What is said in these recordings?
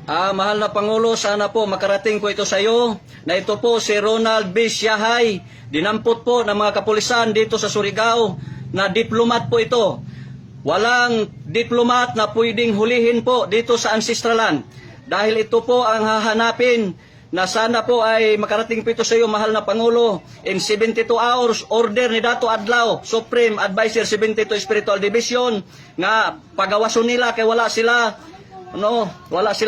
Mahal na Pangulo, sana po makarating ko ito sa iyo na ito po si Ronald B. Siahay, dinampot po ng mga kapulisan dito sa Surigao na diplomat po ito. Walang diplomat na pwedeng hulihin po dito sa Ancestralan. Dahil ito po ang hahanapin na sana po ay makarating po ito sa iyo, mahal na Pangulo. In 72 hours, order ni Dato Adlaw, Supreme Advisor 72 Spiritual Division, nga pagawason nila kay wala sila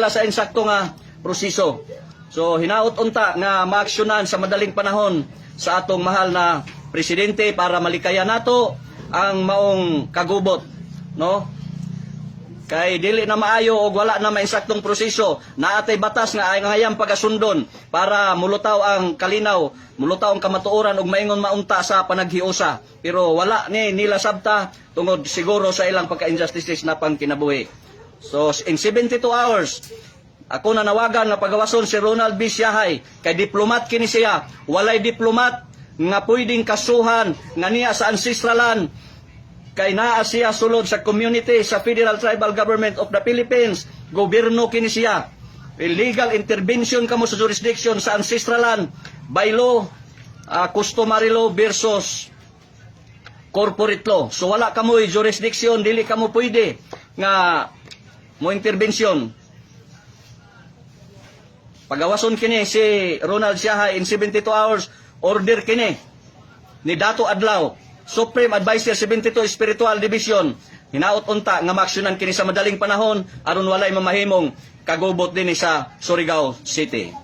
sa insakto nga proseso. So hinaot unta nga maaksyonan sa madaling panahon sa atong mahal na presidente para malikaya nato ang maong kagubot, no? Kay dili na maayo o wala na mainsaktong proseso, naatay batas nga ay ngayang pagasundon para mulutaw ang kalinaw, mulutaw ang kamatuoran ug maingon maunta sa panaghiusa. Pero wala ni nila sabta tungod siguro sa ilang pagka-injustices na pang kinabuhi. So in 72 hours, ako nanawagan na pagawason si Ronald B. Siahay, kay diplomat kini siya. Walay diplomat nga pwedeng kasuhan nga niya sa Ancestralan, kay naa siya sulod sa community sa Federal Tribal Government of the Philippines. Gobyerno kini siya. Illegal intervention kamo sa jurisdiction sa Ancestralan by law, customary law versus corporate law. So wala kamoy jurisdiction, dili kamo pwede nga mo intervention. Pagawason kini si Ronald Siahay in 72 hours, order kini ni Dato Adlaw, Supreme Advisor 72 Spiritual Division. Hinaot unta nga maaksyonan kini sa madaling panahon aron walay mamahimong kagubot din sa Surigao City.